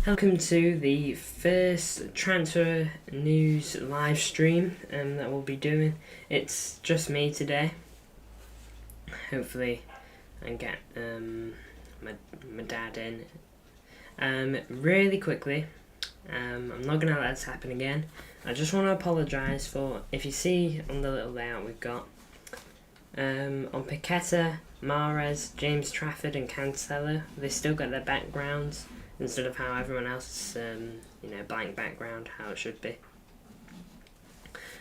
Welcome to the first transfer news live stream that we'll be doing. It's just me today. Hopefully I can get my dad in. Really quickly, I'm not going to let this happen again. I just want to apologise for, if you see on the little layout we've got, on Paqueta, Mahrez, James Trafford and Cancelo, they still got their backgrounds instead of how everyone else, blank background, how it should be.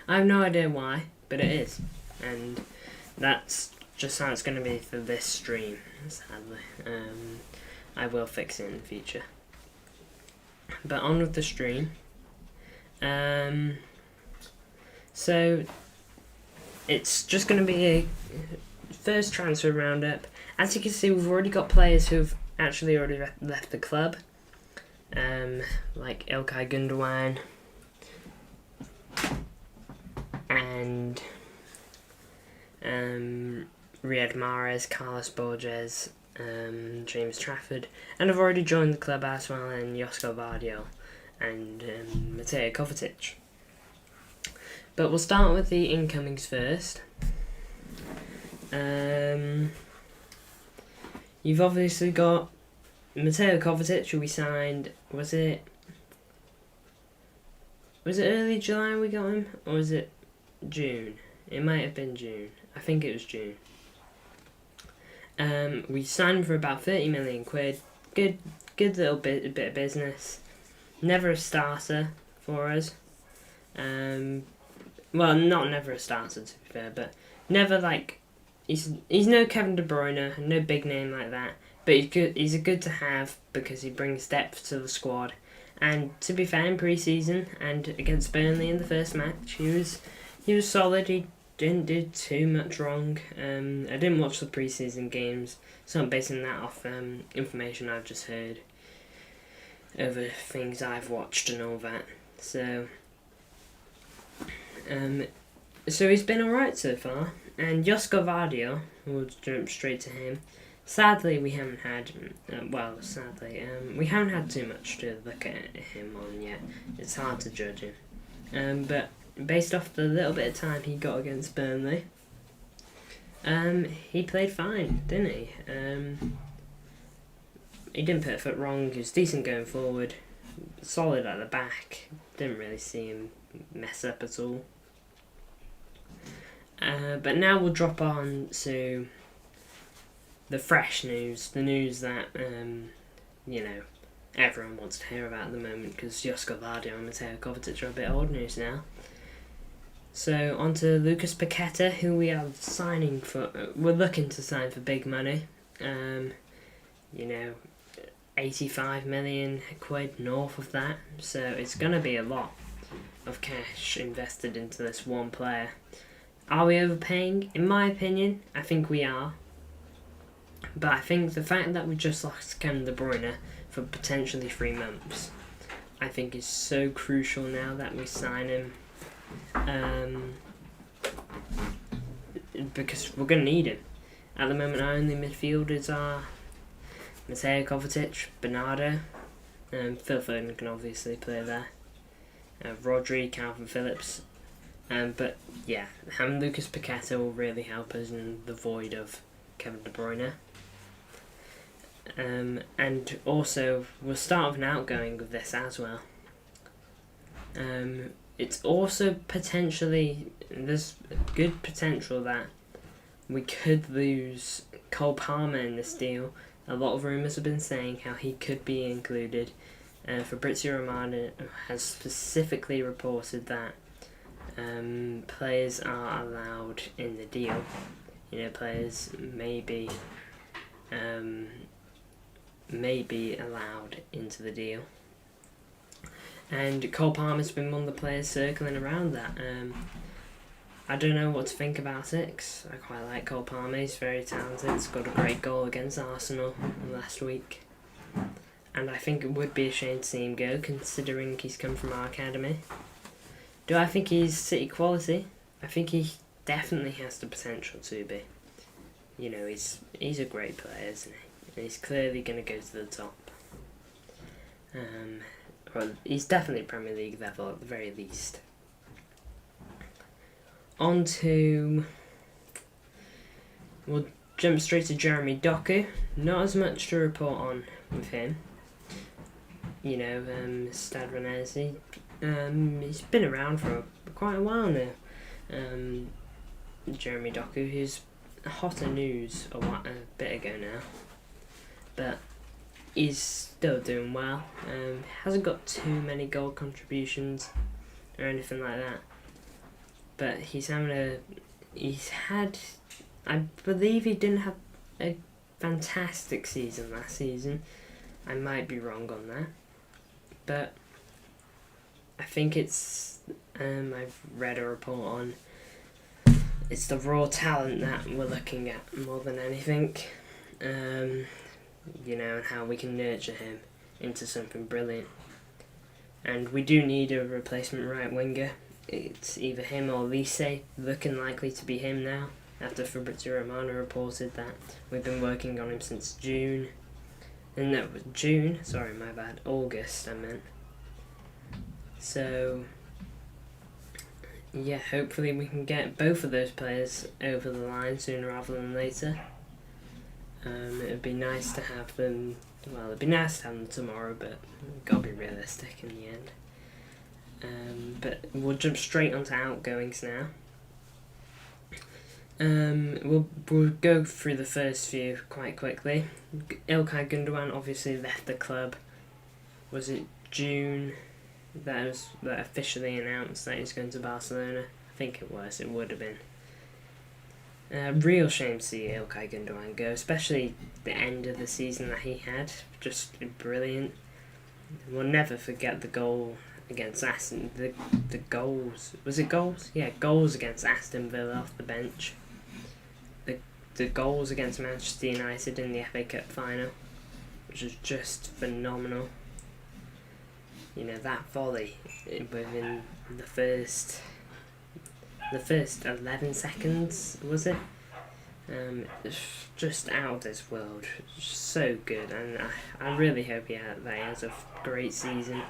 I have no idea why, but it is. And that's just how it's going to be for this stream, sadly. I will fix it in the future. But on with the stream. So, it's just going to be a first transfer roundup. As you can see, we've already got players who've actually already left the club. Like Ilkay Gundogan and Riyad Mahrez, Carlos Borges, James Trafford, and I've already joined the club as well in Josko Vardio and Mateo Kovacic. But we'll start with the incomings first. You've obviously got Mateo Kovacic, who we signed, was it early July we got him? Or was it June? It might have been June. I think it was June. We signed him for about 30 million quid. Good little bit of business. Never a starter for us. Well, not never a starter to be fair, but never like, he's no Kevin De Bruyne, no big name like that. But he's a good to have because he brings depth to the squad. And to be fair, in pre-season and against Burnley in the first match, he was solid. He didn't do too much wrong. I didn't watch the pre-season games, so I'm basing that off information I've just heard over things I've watched and all that. So he's been alright so far. And Josko Vardio, we'll jump straight to him. Sadly, we haven't had, we haven't had too much to look at him on yet. It's hard to judge him. But based off the little bit of time he got against Burnley, he played fine, didn't he? He didn't put a foot wrong, he was decent going forward, solid at the back, didn't really see him mess up at all. But now we'll drop on to the fresh news, the news that, everyone wants to hear about at the moment, because Josko Vardio and Mateo Kovacic are a bit old news now. So, on to Lucas Paqueta, who we are we're looking to sign for big money. 85 million quid north of that, so it's going to be a lot of cash invested into this one player. Are we overpaying? In my opinion, I think we are. But I think the fact that we just lost Kevin De Bruyne for potentially 3 months, I think is so crucial now that we sign him. Because we're going to need him. At the moment, our only midfielders are Mateo Kovacic, Bernardo, Phil Foden can obviously play there, Rodri, Calvin Phillips. But yeah, having Lucas Paqueta will really help us in the void of Kevin De Bruyne. And also, we'll start with an outgoing with this as well. It's also potentially, there's good potential that we could lose Cole Palmer in this deal. A lot of rumours have been saying how he could be included. Fabrizio Romano has specifically reported that players are allowed in the deal. Players may be allowed into the deal. And Cole Palmer's been one of the players circling around that. I don't know what to think about it, 'cause I quite like Cole Palmer. He's very talented. He's got a great goal against Arsenal last week. And I think it would be a shame to see him go, considering he's come from our academy. Do I think he's City quality? I think he definitely has the potential to be. He's a great player, isn't he? And he's clearly going to go to the top. Well, he's definitely Premier League level at the very least. On to... We'll jump straight to Jeremy Doku. Not as much to report on with him. You know, Stade Rennais, he's been around for quite a while now. Jeremy Doku, who's hotter news a bit ago now. But he's still doing well. Hasn't got too many goal contributions or anything like that. But he's had, I believe he didn't have a fantastic season last season. I might be wrong on that. But I think it's, I've read a report on, it's the raw talent that we're looking at more than anything. You know, and how we can nurture him into something brilliant. And we do need a replacement right winger. It's either him or Lise, looking likely to be him now, after Fabrizio Romano reported that we've been working on him since June. And no, June, sorry, my bad, August I meant. So, yeah, hopefully we can get both of those players over the line sooner rather than later. It would be nice to have them, well, it'd be nice to have them tomorrow, but we've got to be realistic in the end. But we'll jump straight onto outgoings now. We'll go through the first few quite quickly. Ilkay Gundogan obviously left the club. Was it June that officially announced that he's going to Barcelona? I think it was. It would have been. Real shame to see Ilkay Gundogan go, especially the end of the season that he had. Just brilliant. We'll never forget the goal against Aston. The goals. Was it goals? Yeah, goals against Aston Villa off the bench. The goals against Manchester United in the FA Cup final, which was just phenomenal. You know, that volley within the first 11 seconds, was it? Just out of this world. So good, and I really hope he has a great season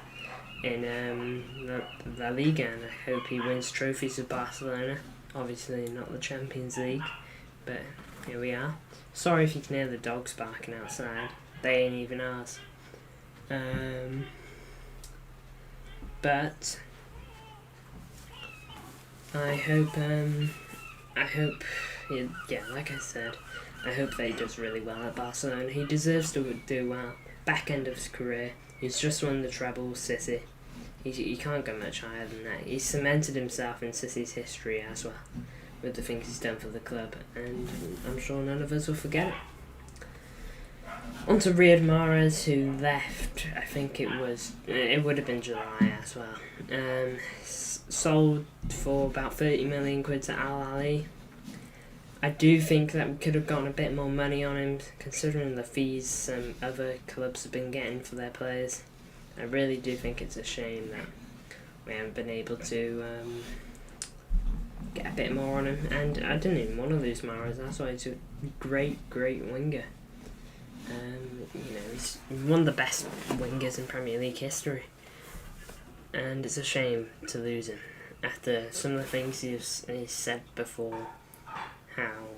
in La Liga, and I hope he wins trophies with Barcelona. Obviously not the Champions League, but here we are. Sorry if you can hear the dogs barking outside. They ain't even ours. But I hope, yeah, like I said, I hope that he does really well at Barcelona. He deserves to do well. Back end of his career, he's just won the treble with City. He can't go much higher than that. He's cemented himself in City's history as well, with the things he's done for the club, and I'm sure none of us will forget it. On to Riyad Mahrez, who left, I think it would have been July as well. Sold for about 30 million quid to Al Ahly. I do think that we could have gotten a bit more money on him, considering the fees some other clubs have been getting for their players. I really do think it's a shame that we haven't been able to get a bit more on him. And I didn't even want to lose Mahrez, that's why he's a great winger. You know, he's one of the best wingers in Premier League history, and it's a shame to lose him after some of the things he's said before. How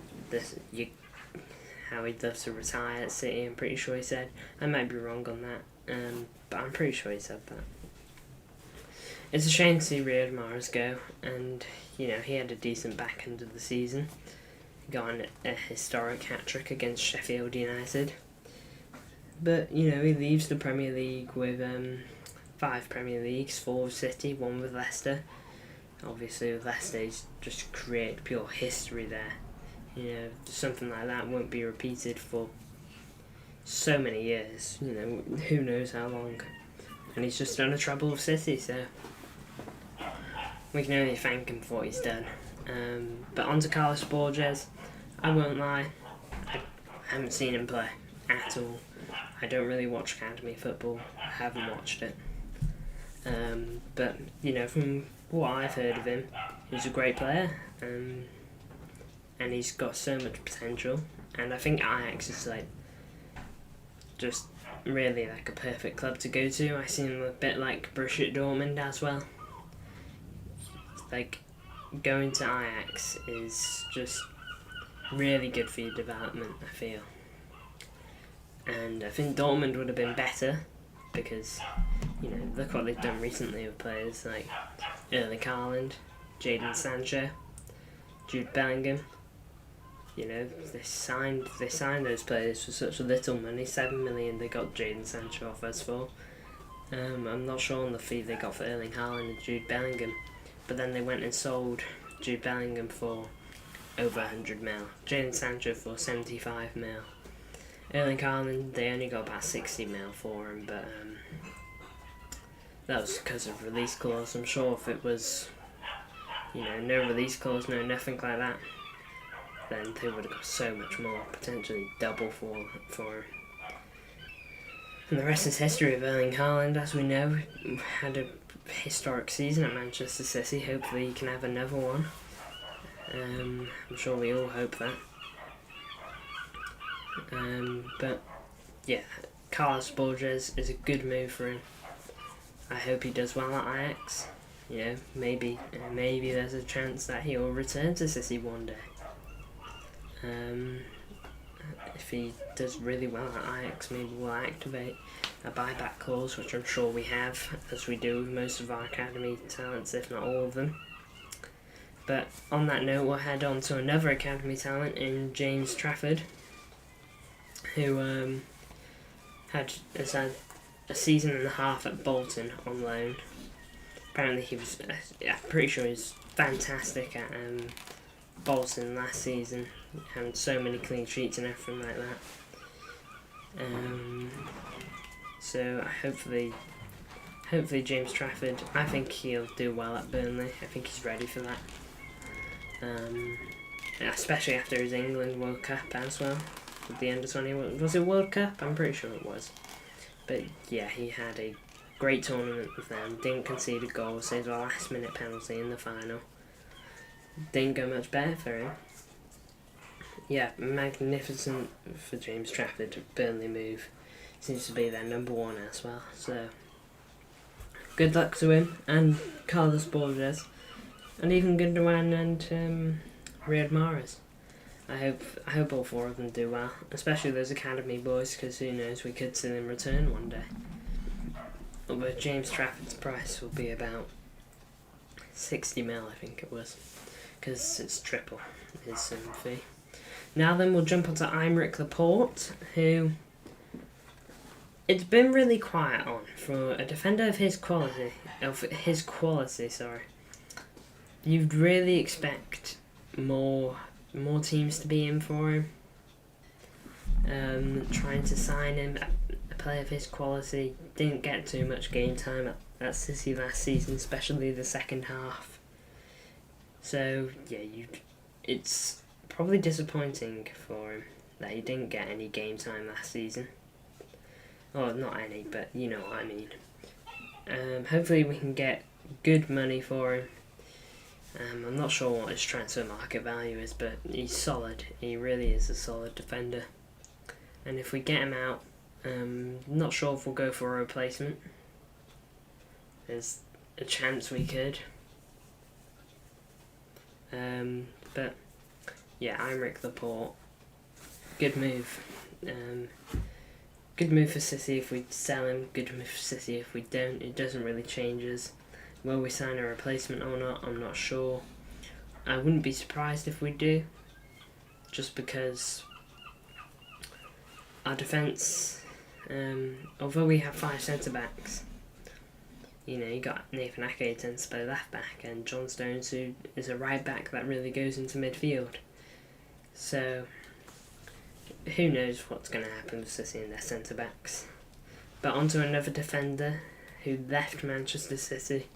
he'd love to retire at City. I'm pretty sure he said. I might be wrong on that, but I'm pretty sure he said that. It's a shame to see Riyad Mahrez go, and you know, he had a decent back end of the season. He got a historic hat-trick against Sheffield United. But, you know, he leaves the Premier League with 5 Premier Leagues, 4 with City, 1 with Leicester. Obviously with Leicester, he's just created pure history there. You know, something like that won't be repeated for so many years. You know, who knows how long. And he's just done a treble with City, so we can only thank him for what he's done. But on to Carlos Borges. I won't lie, I haven't seen him play at all. I don't really watch academy football. I haven't watched it. But, you know, from what I've heard of him, he's a great player. And he's got so much potential. And I think Ajax is, like, just really like a perfect club to go to. I see him a bit like Borussia Dortmund as well. Like, going to Ajax is just really good for your development, I feel. And I think Dortmund would have been better because, you know, look what they've done recently with players like Erling Haaland, Jadon Sancho, Jude Bellingham. You know, they signed those players for such little money. 7 million they got Jadon Sancho off us for. I'm not sure on the fee they got for Erling Haaland and Jude Bellingham, but then they went and sold Jude Bellingham for over 100 mil. Jadon Sancho for 75 mil. Erling Haaland, they only got about 60 mil for him, but that was because of release clause. I'm sure if it was, you know, no release clause, no nothing like that, then they would have got so much more, potentially double for him. And the rest is history of Erling Haaland, as we know. Had a historic season at Manchester City. Hopefully he can have another one. I'm sure we all hope that. But yeah, Carlos Borges is a good move for him. I hope he does well at Ajax. You know, maybe there's a chance that he will return to City one day. If he does really well at Ajax, maybe we'll activate a buyback clause, which I'm sure we have, as we do with most of our academy talents, if not all of them. But on that note, we'll head on to another academy talent in James Trafford, who has had a season and a half at Bolton on loan. Apparently I'm pretty sure he was fantastic at Bolton last season, having so many clean sheets and everything like that. So hopefully James Trafford, I think he'll do well at Burnley. I think he's ready for that. Especially after his England World Cup as well. With the under-20, was it World Cup? I'm pretty sure it was. But yeah, he had a great tournament with them. Didn't concede a goal, saved a last-minute penalty in the final. Didn't go much better for him. Yeah, magnificent for James Trafford. Burnley move. Seems to be their number one as well. So good luck to him and Carlos Borges, and even Gundogan and Riyad Mahrez. I hope all four of them do well, especially those academy boys, because who knows, we could see them return one day. Although James Trafford's price will be about 60 mil, I think it was, because it's triple his fee. Now then, we'll jump onto Aymeric Laporte, who it's been really quiet on for a defender of his quality. You'd really expect more teams to be in for him. Trying to sign him, a player of his quality. Didn't get too much game time at City last season, especially the second half. So yeah, it's probably disappointing for him that he didn't get any game time last season. Well, not any, but you know what I mean. Hopefully we can get good money for him. I'm not sure what his transfer market value is, but he's solid. He really is a solid defender. And if we get him out, not sure if we'll go for a replacement. There's a chance we could. But yeah, Aymeric Laporte, good move. Good move for City if we sell him, good move for City if we don't. It doesn't really change us. Will we sign a replacement or not? I'm not sure. I wouldn't be surprised if we do, just because our defence, although we have 5 centre-backs, you know, you got Nathan Ake tends to play left-back, and John Stones, who is a right-back that really goes into midfield. So who knows what's going to happen with City and their centre-backs. But onto another defender who left Manchester City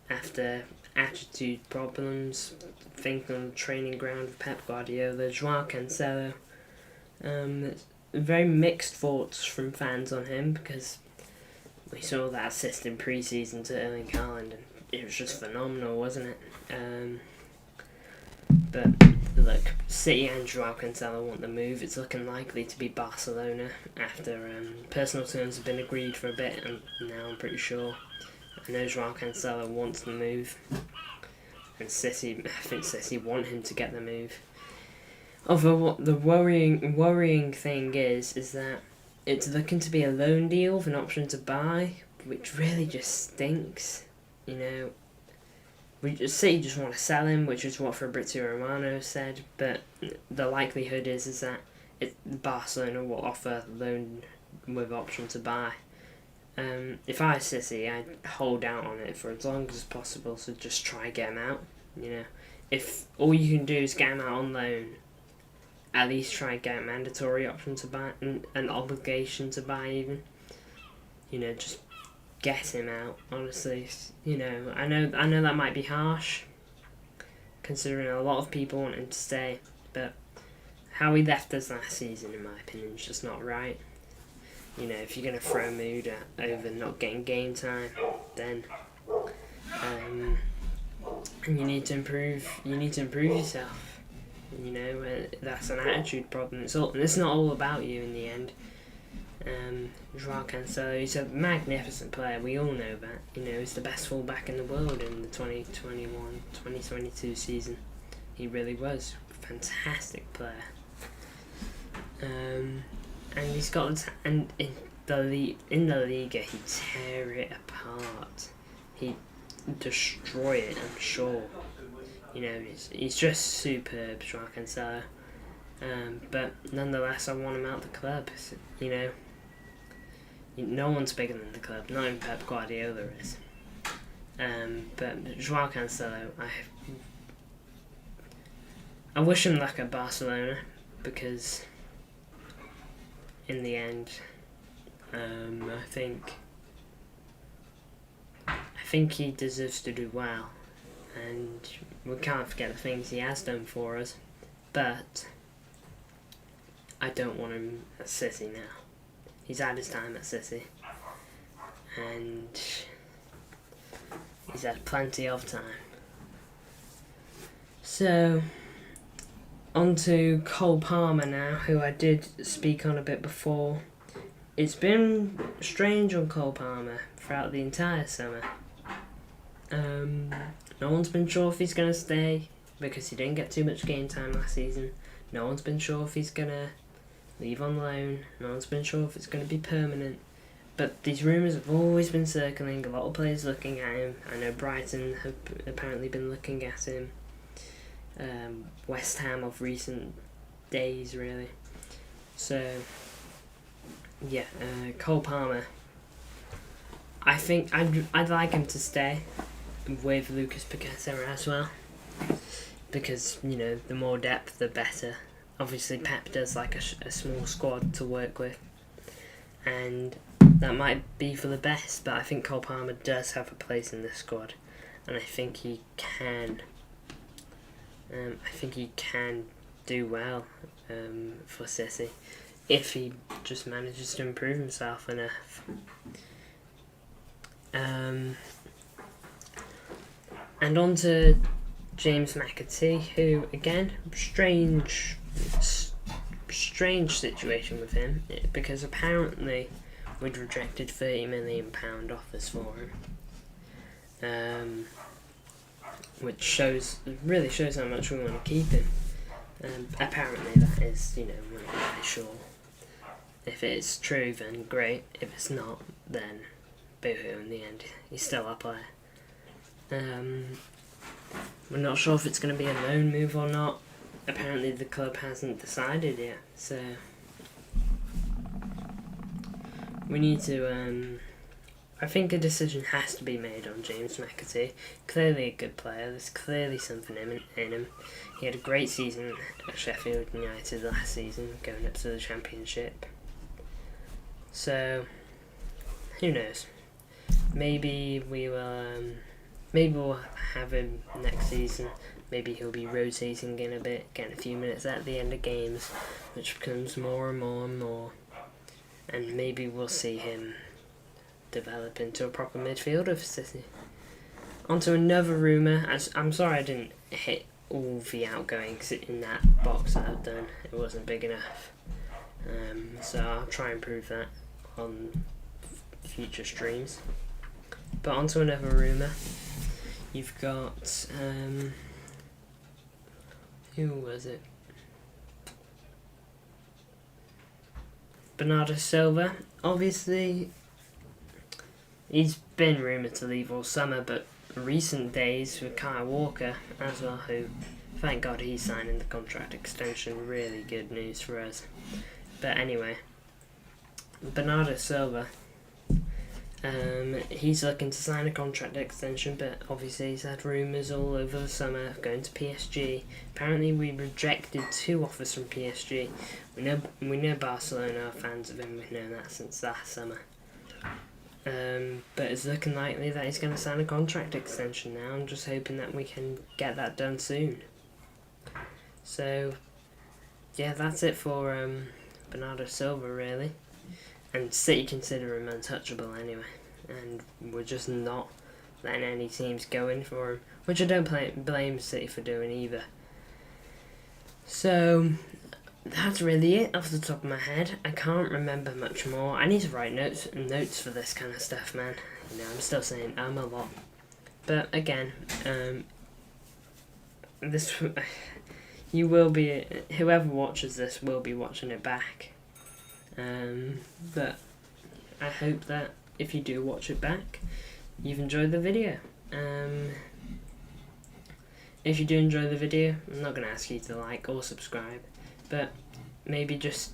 after attitude problems, thinking on the training ground with Pep Guardiola, João Cancelo. Very mixed thoughts from fans on him, because we saw that assist in pre-season to Erling Haaland, and it was just phenomenal, wasn't it? But look, City and Joao Cancelo want the move. It's looking likely to be Barcelona after personal terms have been agreed for a bit, and now I'm pretty sure. I know Joao Cancelo wants the move, and City, I think City want him to get the move. Although what the worrying thing is that it's looking to be a loan deal with an option to buy, which really just stinks. You know, City just want to sell him, which is what Fabrizio Romano said, but the likelihood is that Barcelona will offer loan with option to buy. If I was City, I'd hold out on it for as long as possible, so just try to get him out. You know, if all you can do is get him out on loan, at least try and get a mandatory option to buy, an obligation to buy even. You know, just get him out, honestly. You know, I know that might be harsh, considering a lot of people want him to stay, but how he left us last season, in my opinion, is just not right. You know, if you're going to throw mood over not getting game time, then you need to improve yourself. You know, that's an attitude problem. It's not all about you in the end. Joao Cancelo, he's a magnificent player. We all know that. You know, he's the best fullback in the world in the 2021-2022 season. He really was a fantastic player. And he's got in the Liga, he'd tear it apart. He'd destroy it, I'm sure. You know, he's just superb, Joao Cancelo. But nonetheless, I want him out of the club. You know, no one's bigger than the club. Not even Pep Guardiola is. But Joao Cancelo, I wish him luck at Barcelona, because in the end, I think he deserves to do well. And we can't forget the things he has done for us, but I don't want him at City now. He's had his time at City, and he's had plenty of time. So, on to Cole Palmer now, who I did speak on a bit before. It's been strange on Cole Palmer throughout the entire summer. No one's been sure if he's going to stay, because he didn't get too much game time last season. No one's been sure if he's going to leave on loan. No one's been sure if it's going to be permanent. But these rumours have always been circling. A lot of players looking at him. I know Brighton have apparently been looking at him. West Ham of recent days, really. So, yeah, Cole Palmer. I think I'd like him to stay with Lucas Paqueta as well, because, you know, the more depth the better. Obviously Pep does like a small squad to work with, and that might be for the best, but I think Cole Palmer does have a place in this squad, and I think he can do well for City if he just manages to improve himself enough. And on to James McAtee, who, again, strange situation with him, because apparently we'd rejected £30 million offers for him, which really shows how much we want to keep him. Apparently that is, you know, we're not really sure. If it's true, then great. If it's not, then boo-hoo in the end. He's still our player. We're not sure if it's going to be a loan move or not. Apparently the club hasn't decided yet, so we need to, I think a decision has to be made on James McAtee. Clearly a good player, there's clearly something in him. He had a great season at Sheffield United last season, going up to the Championship. So, who knows? Maybe we'll have him next season. Maybe he'll be rotating in a bit, getting a few minutes at the end of games, which becomes more and more and more. And maybe we'll see him develop into a proper midfielder for City. On to another rumour. I'm sorry I didn't hit all the outgoings in that box that I've done. It wasn't big enough. So I'll try and prove that on future streams. But on to another rumour. You've got, who was it? Bernardo Silva. Obviously, he's been rumoured to leave all summer, but recent days with Kyle Walker as well, who, thank God he's signing the contract extension. Really good news for us. But anyway, Bernardo Silva, he's looking to sign a contract extension, but obviously he's had rumours all over the summer of going to PSG. Apparently we rejected 2 offers from PSG. We know Barcelona are fans of him, we've known that since last summer. But it's looking likely that he's going to sign a contract extension now. I'm just hoping that we can get that done soon. So, yeah, that's it for Bernardo Silva, really. And City consider him untouchable anyway. And we're just not letting any teams go in for him, which I don't blame City for doing either. So, that's really it off the top of my head. I can't remember much more. I need to write notes for this kind of stuff, man. You know, I'm still saying a lot. But again, this you will be, whoever watches this will be watching it back. But I hope that if you do watch it back, you've enjoyed the video. If you do enjoy the video, I'm not going to ask you to like or subscribe, but maybe just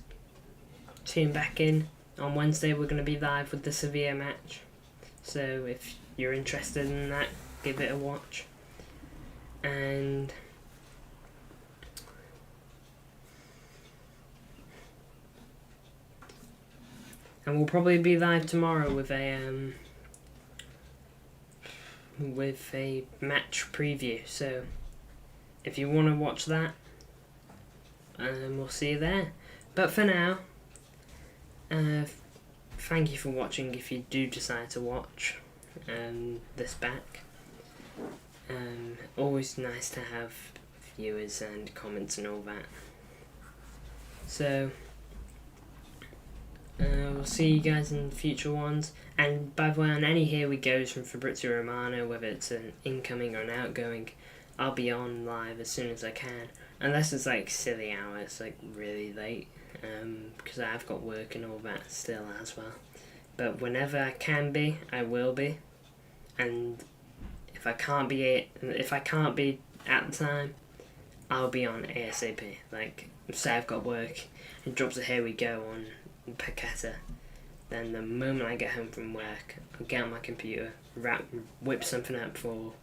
tune back in. On Wednesday we're going to be live with the Sevilla match, so if you're interested in that, give it a watch. And we'll probably be live tomorrow with a match preview, so if you want to watch that, we'll see you there. But for now, thank you for watching if you do decide to watch this back. Always nice to have viewers and comments and all that. So we'll see you guys in future ones. And by the way, on any Here We Goes from Fabrizio Romano, whether it's an incoming or an outgoing, I'll be on live as soon as I can. Unless it's like silly hours, like really late, because I've got work and all that still as well. But whenever I can be, I will be. And if I can't be at the time, I'll be on ASAP. Like, say I've got work, it drops a Here We Go on Paqueta, then the moment I get home from work, I'll get on my computer, whip something up for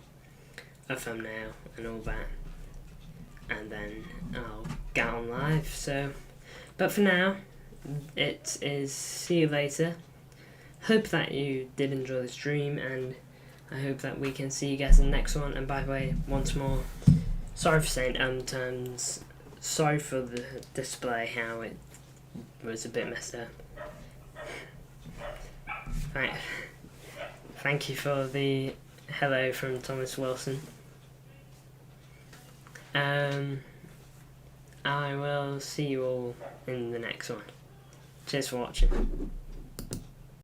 a thumbnail and all that, and then I'll get on live. So, but for now, it is see you later. Hope that you did enjoy the stream, and I hope that we can see you guys in the next one. And by the way, once more, sorry for saying terms, sorry for the display, how it was a bit messed up. Right. Thank you for the hello from Thomas Wilson. I will see you all in the next one. Cheers for watching.